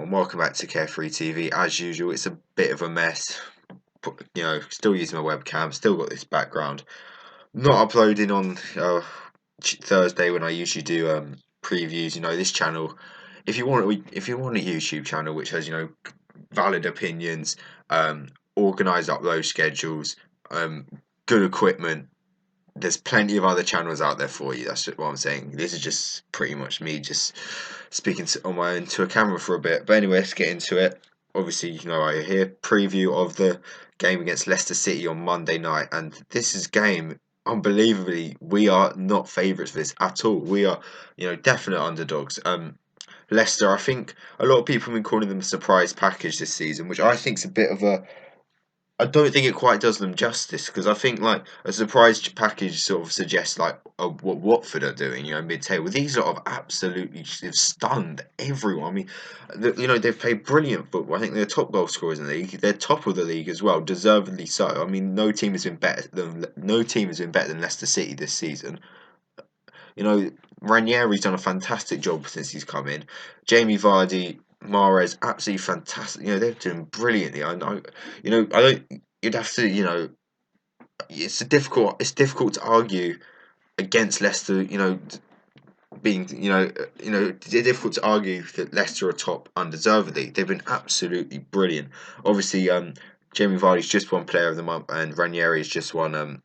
and welcome back to Carefree TV. As usual, it's a bit of a mess. Still using my webcam, still got this background. Not uploading on Thursday when I usually do previews. This channel. If you want a YouTube channel which has valid opinions, organised upload schedules, good equipment, there's plenty of other channels out there for you. That's what I'm saying. This is just pretty much me just speaking on my own to a camera for a bit. But anyway, let's get into it. Obviously, I hear preview of the game against Leicester City on Monday night, and this is game. Unbelievably, we are not favourites for this at all. We are, definite underdogs. Leicester, I think a lot of people have been calling them a surprise package this season, which I think is a bit of a. I don't think it quite does them justice, because I think like a surprise package sort of suggests like what Watford are doing, mid-table. These lot have absolutely have stunned everyone. I mean, they've played brilliant football. I think they're top goal scorers in the league. They're top of the league as well, deservedly so. I mean, no team has been better than Leicester City this season. Ranieri's done a fantastic job since he's come in. Jamie Vardy, Mahrez, absolutely fantastic. They're doing brilliantly. I don't. You'd have to. It's difficult to argue against Leicester. It's difficult to argue that Leicester are top undeservedly. They've been absolutely brilliant. Obviously, Jamie Vardy's just won Player of the Month, and Ranieri's just won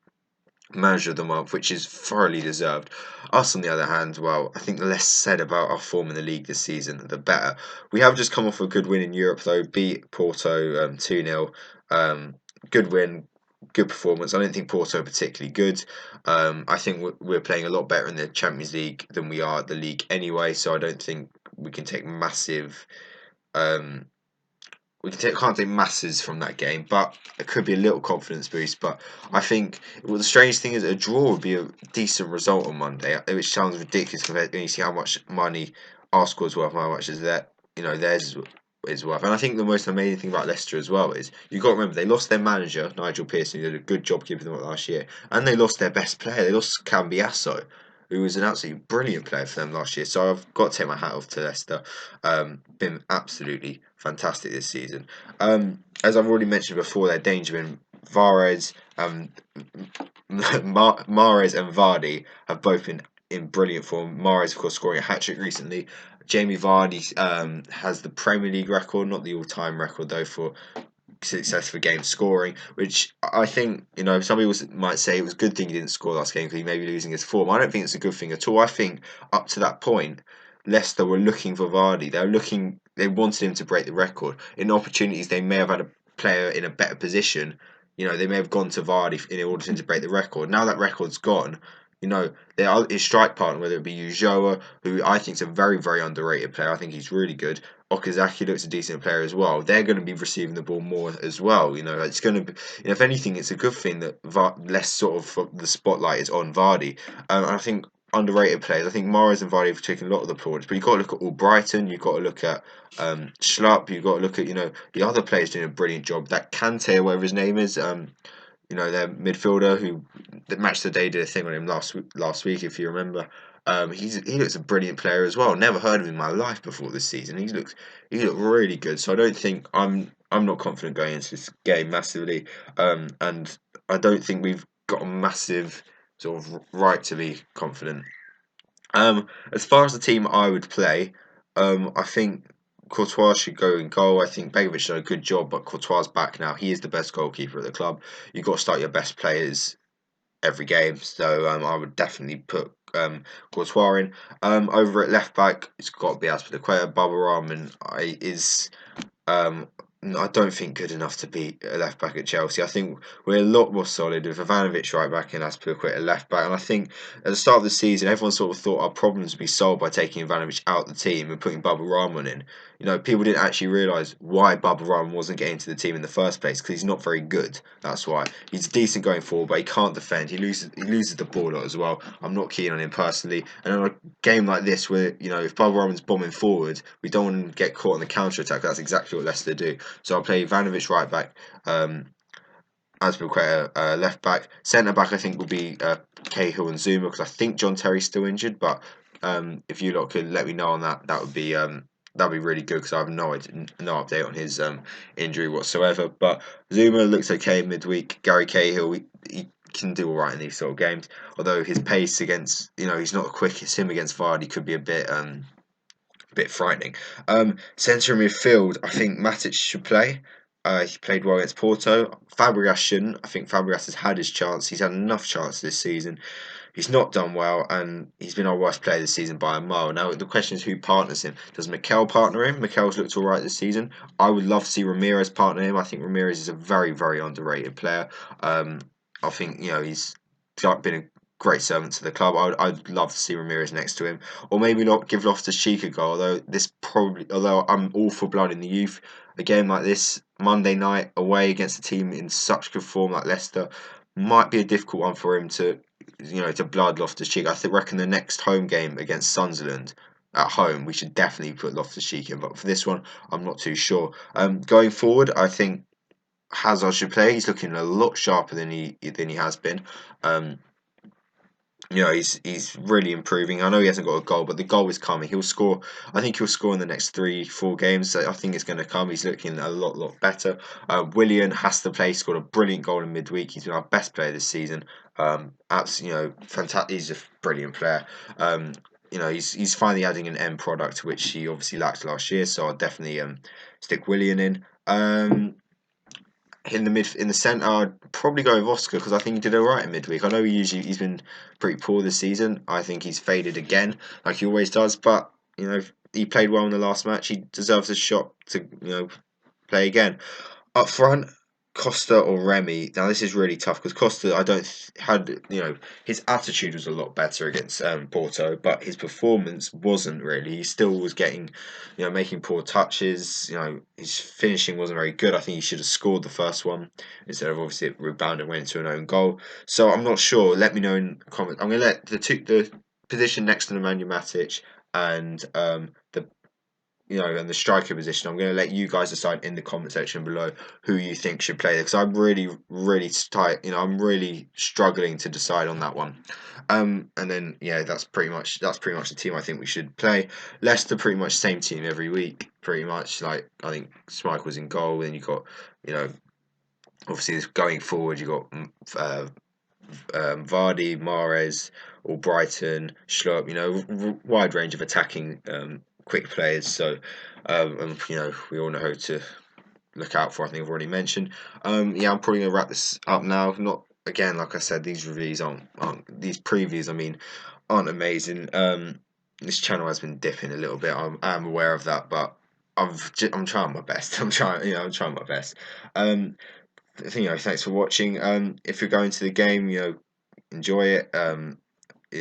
Manager of the Month, which is thoroughly deserved. Us, on the other hand, well, I think the less said about our form in the league this season, the better. We have just come off a good win in Europe, though, beat Porto 2-0. Good win, good performance. I don't think Porto are particularly good. I think we're playing a lot better in the Champions League than we are at the league anyway, so I don't think we can take massive. Can't take masses from that game, but it could be a little confidence boost. But I think the strange thing is a draw would be a decent result on Monday, which sounds ridiculous when you see how much money our squad's worth, and how much is that theirs is worth. And I think the most amazing thing about Leicester as well is you've got to remember they lost their manager Nigel Pearson, who did a good job keeping them up last year, and they lost their best player. They lost Cambiasso, who was an absolutely brilliant player for them last year. So I've got to take my hat off to Leicester. Been absolutely fantastic this season. As I've already mentioned before, their danger in Mahrez and Vardy have both been in brilliant form. Mahrez, of course, scoring a hat-trick recently. Jamie Vardy has the Premier League record, not the all-time record, though, for success for game scoring, which I think, some people might say it was a good thing he didn't score last game because he may be losing his form. I don't think it's a good thing at all. I think up to that point, Leicester were looking for Vardy. They wanted him to break the record. In opportunities, they may have had a player in a better position. They may have gone to Vardy in order for him to break the record. Now that record's gone, his strike partner, whether it be Ulloa, who I think is a very, very underrated player. I think he's really good. Okazaki looks a decent player as well. They're going to be receiving the ball more as well. It's going to be, if anything, it's a good thing that less sort of the spotlight is on Vardy. I think underrated players. I think Mahrez and Vardy have taken a lot of the plaudits, but you've got to look at all Brighton. You've got to look at Schlupp. You've got to look at the other players doing a brilliant job. That Kante, whatever his name is. Their midfielder who the match today did a thing on him last week, if you remember. He looks a brilliant player as well. Never heard of him in my life before this season. He looked really good. So I don't think I'm not confident going into this game massively. And I don't think we've got a massive sort of right to be confident. As far as the team I would play, I think Courtois should go in goal. I think Begovic did a good job, but Courtois back now. He is the best goalkeeper at the club. You've got to start your best players every game, so I would definitely put Courtois in. Over at left back, it's got to be Azpilicueta. Baba Rahman is I don't think good enough to be a left back at Chelsea. I think we're a lot more solid with Ivanovic right back and Azpilicueta left back. And I think at the start of the season, everyone sort of thought our problems would be solved by taking Ivanovic out of the team and putting Baba Rahman in. People didn't actually realise why Baba Rahman wasn't getting to the team in the first place, because he's not very good. That's why. He's decent going forward, but he can't defend. He loses the ball a lot as well. I'm not keen on him personally. And on a game like this, where if Baba Rahman's bombing forward, we don't want to get caught on the counter attack. That's exactly what Leicester do. So I'll play Ivanovic right back, Azpilicueta left back. Centre back I think will be Cahill and Zuma, because I think John Terry's still injured. But if you lot could let me know on that, that would be that'd be really good because I have no update on his injury whatsoever. But Zuma looks okay midweek. Gary Cahill, he can do all right in these sort of games. Although his pace against, he's not the quickest. Him against Vardy could be a bit frightening. Centre midfield, I think Matic should play. He played well against Porto. Fabregas shouldn't. I think Fabregas has had his chance. He's had enough chance this season. He's not done well, and he's been our worst player this season by a mile. Now, the question is who partners him. Does Mikel partner him? Mikel's looked all right this season. I would love to see Ramirez partner him. I think Ramirez is a very, very underrated player. Um, I think, he's been a great servant to the club. I'd love to see Ramirez next to him, or maybe not give Loftus-Cheek a go. Although I'm all for blood in the youth, a game like this Monday night away against a team in such good form like Leicester might be a difficult one for him to blood Loftus-Cheek. Reckon the next home game against Sunderland at home, we should definitely put Loftus-Cheek in. But for this one, I'm not too sure. Going forward, I think Hazard should play. He's looking a lot sharper than he has been. Um, he's really improving. I know he hasn't got a goal, but the goal is coming. He'll score. I think he'll score in the next 3-4 games. So I think it's going to come. He's looking a lot better. Willian has to play. He scored a brilliant goal in midweek. He's been our best player this season. Fantastic. He's a brilliant player. He's finally adding an end product which he obviously lacked last year. So I'll definitely stick Willian in. In the centre, I'd probably go with Oscar because I think he did alright in midweek. I know he's been pretty poor this season. I think he's faded again, like he always does. But he played well in the last match. He deserves a shot to play again. Up front, Costa or Remy. Now this is really tough because Costa, I don't had his attitude was a lot better against Porto, but his performance wasn't really. He still was getting, making poor touches. His finishing wasn't very good. I think he should have scored the first one instead of obviously it rebounded and went into an own goal. So I'm not sure. Let me know in the comments. I'm gonna let the position next to Nemanja Matic and and the striker position. I'm going to let you guys decide in the comment section below who you think should play there because I'm really, really tight. I'm really struggling to decide on that one. And then that's pretty much the team I think we should play. Leicester pretty much same team every week, pretty much. Like I think Schmeichel's in goal, and you got obviously going forward you got Vardy, Mahrez, or Brighton, Schlupp, wide range of attacking quick players. So, we all know who to look out for. I think I've already mentioned. I'm probably gonna wrap this up now. Not again, like I said, these reviews aren't these previews. I mean, aren't amazing. This channel has been dipping a little bit. I'm aware of that, but I'm trying my best. I'm trying my best. Thanks for watching. If you're going to the game, enjoy it.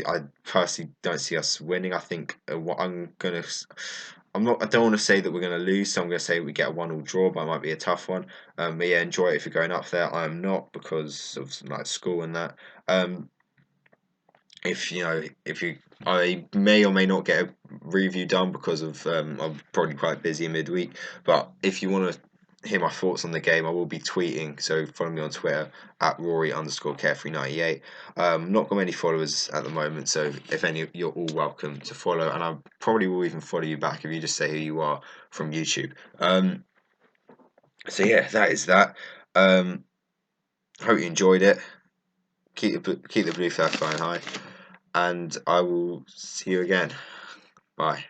I personally don't see us winning. I think what I'm gonna, I'm not. I don't want to say that we're gonna lose, so I'm gonna say we get a 1-1 draw, but it might be a tough one. But yeah, enjoy it if you're going up there. I am not because of like school and that. If I may or may not get a review done because of I'm probably quite busy in midweek. But if you want to hear my thoughts on the game, I will be tweeting. So follow me on Twitter at Rory_Carefree98. Not got many followers at the moment, so if any, you're all welcome to follow, and I probably will even follow you back if you just say who you are from YouTube. So yeah, that is that. Hope you enjoyed it. Keep the blue flag flying high, and I will see you again. Bye.